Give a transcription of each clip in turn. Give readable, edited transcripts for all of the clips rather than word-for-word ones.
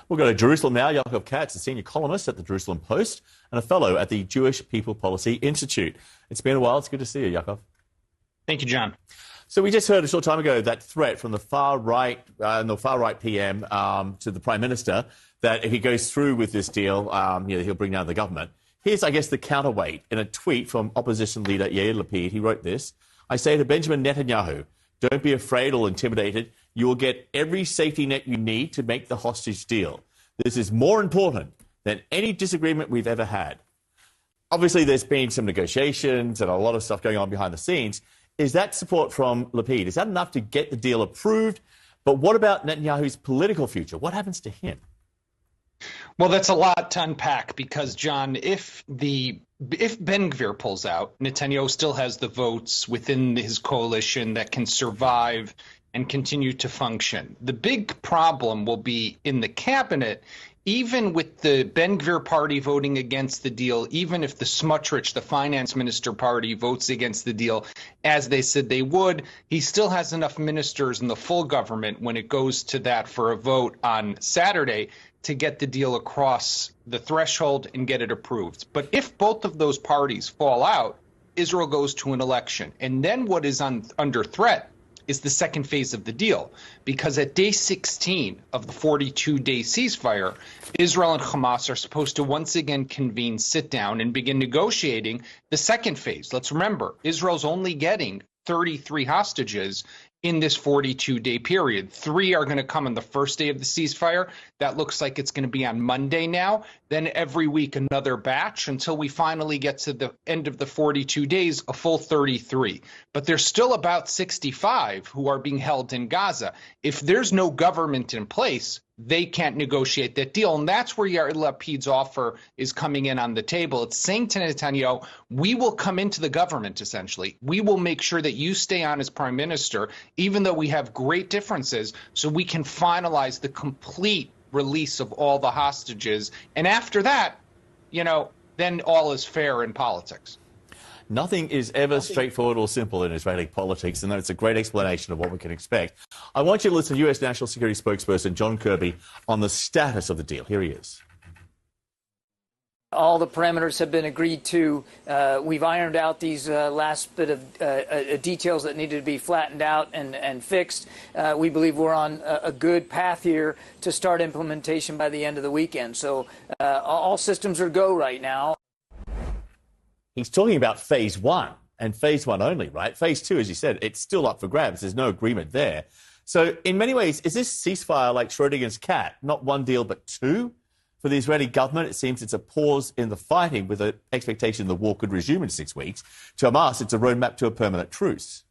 We'll go to Jerusalem now. Yaakov Katz, a senior columnist at the Jerusalem Post and a fellow at the Jewish People Policy Institute. It's been a while. It's good to see you, Yaakov. Thank you, John. So we just heard a short time ago that threat from the far right PM to the Prime Minister that if he goes through with this deal, he'll bring down the government. Here's, I guess, the counterweight. In a tweet from opposition leader Yair Lapid, he wrote this: "I say to Benjamin Netanyahu, don't be afraid or intimidated. You will get every safety net you need to make the hostage deal. This is more important than any disagreement we've ever had." Obviously, there's been some negotiations and a lot of stuff going on behind the scenes. Is that support from Lapid? Is that enough to get the deal approved? But what about Netanyahu's political future? What happens to him? Well, that's a lot to unpack because, John, if Ben-Gvir pulls out, Netanyahu still has the votes within his coalition that can survive and continue to function. The big problem will be in the cabinet. Even with the Ben-Gvir party voting against the deal, even if the Smotrich, the finance minister party, votes against the deal, as they said they would, he still has enough ministers in the full government when it goes to that for a vote on Saturday to get the deal across the threshold and get it approved. But if both of those parties fall out, Israel goes to an election. And then what is under threat is the second phase of the deal, because at day 16 of the 42-day ceasefire, Israel and Hamas are supposed to once again convene, sit down, and begin negotiating the second phase. Let's remember, Israel's only getting 33 hostages in this 42-day period. 3 are going to come on the first day of the ceasefire. That looks like it's going to be on Monday now. Then every week another batch until we finally get to the end of the 42 days, a full 33. But there's still about 65 who are being held in Gaza. If there's no government in place, they can't negotiate that deal. And that's where Yair Lapid's offer is coming in on the table. It's saying to Netanyahu, we will come into the government, essentially. We will make sure that you stay on as prime minister, even though we have great differences, so we can finalize the complete release of all the hostages. And after that, then all is fair in politics. Nothing is ever straightforward or simple in Israeli politics, and that's a great explanation of what we can expect. I want you to listen to U.S. National Security spokesperson John Kirby on the status of the deal. Here he is. All the parameters have been agreed to. We've ironed out these last bit of details that needed to be flattened out and fixed. We believe we're on a good path here to start implementation by the end of the weekend. So all systems are go right now. He's talking about phase 1 and phase 1 only, right? Phase 2, as you said, it's still up for grabs. There's no agreement there. So in many ways, is this ceasefire like Schrodinger's cat? Not one deal, but two? For the Israeli government, it seems it's a pause in the fighting with an expectation the war could resume in 6 weeks. To Hamas, it's a roadmap to a permanent truce.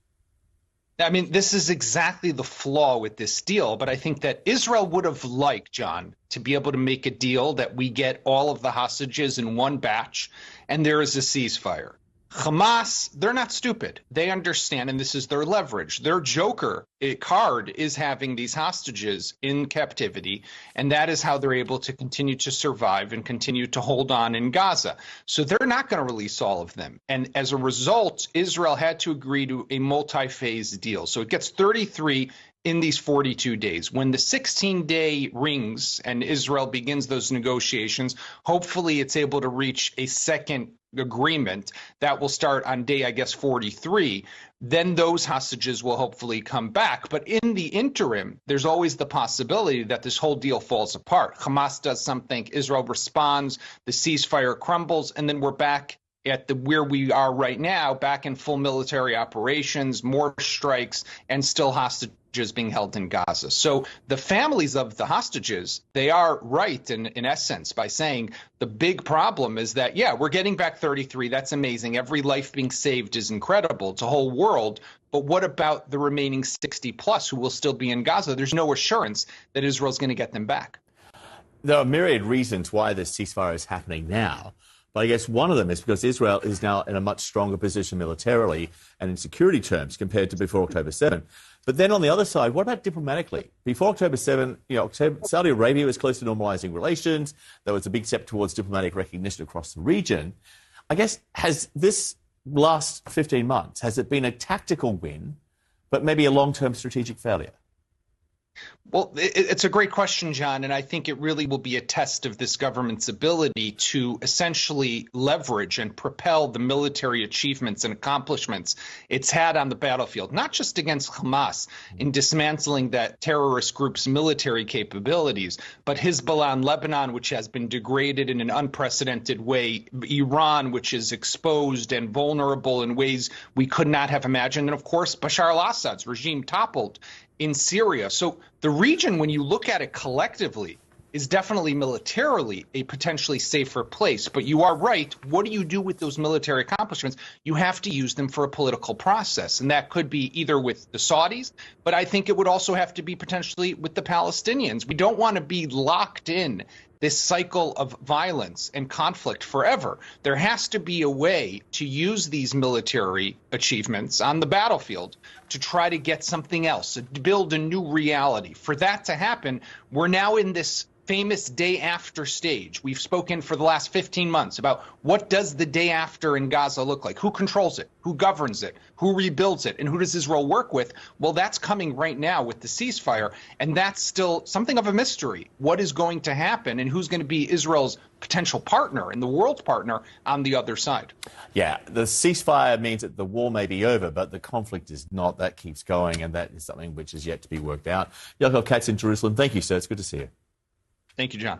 I mean, this is exactly the flaw with this deal, but I think that Israel would have liked, John, to be able to make a deal that we get all of the hostages in one batch and there is a ceasefire. Hamas, they're not stupid. They understand, and this is their leverage. Their joker card is having these hostages in captivity, and that is how they're able to continue to survive and continue to hold on in Gaza. So they're not going to release all of them. And as a result, Israel had to agree to a multi-phase deal. So it gets 33 in these 42 days. When the 16-day rings and Israel begins those negotiations, hopefully it's able to reach a second agreement that will start on day, 43. Then those hostages will hopefully come back. But in the interim, there's always the possibility that this whole deal falls apart. Hamas does something, Israel responds, the ceasefire crumbles, and then we're back at where we are right now, back in full military operations, more strikes, and still hostages being held in Gaza. So the families of the hostages, they are right in essence by saying the big problem is that, yeah, we're getting back 33. That's amazing. Every life being saved is incredible. It's a whole world. But what about the remaining 60 plus who will still be in Gaza? There's no assurance that Israel's going to get them back. There are myriad reasons why this ceasefire is happening now. But I guess one of them is because Israel is now in a much stronger position militarily and in security terms compared to before October 7. But then on the other side, what about diplomatically? Before October 7, Saudi Arabia was close to normalizing relations. There was a big step towards diplomatic recognition across the region. I guess, has this last 15 months, has it been a tactical win, but maybe a long-term strategic failure? Well, it's a great question, John, and I think it really will be a test of this government's ability to essentially leverage and propel the military achievements and accomplishments it's had on the battlefield, not just against Hamas in dismantling that terrorist group's military capabilities, but Hezbollah in Lebanon, which has been degraded in an unprecedented way, Iran, which is exposed and vulnerable in ways we could not have imagined, and of course, Bashar al-Assad's regime toppled in Syria. So the region, when you look at it collectively, is definitely militarily a potentially safer place. But you are right. What do you do with those military accomplishments? You have to use them for a political process. And that could be either with the Saudis, but I think it would also have to be potentially with the Palestinians. We don't want to be locked in this cycle of violence and conflict forever. There has to be a way to use these military achievements on the battlefield to try to get something else, to build a new reality. For that to happen, we're now in this famous day after stage. We've spoken for the last 15 months about what does the day after in Gaza look like? Who controls it? Who governs it? Who rebuilds it? And who does Israel work with? Well, that's coming right now with the ceasefire. And that's still something of a mystery. What is going to happen and who's going to be Israel's potential partner and the world's partner on the other side? Yeah, the ceasefire means that the war may be over, but the conflict is not. That keeps going, and that is something which is yet to be worked out. Yaakov Katz in Jerusalem, thank you, sir. It's good to see you. Thank you, John.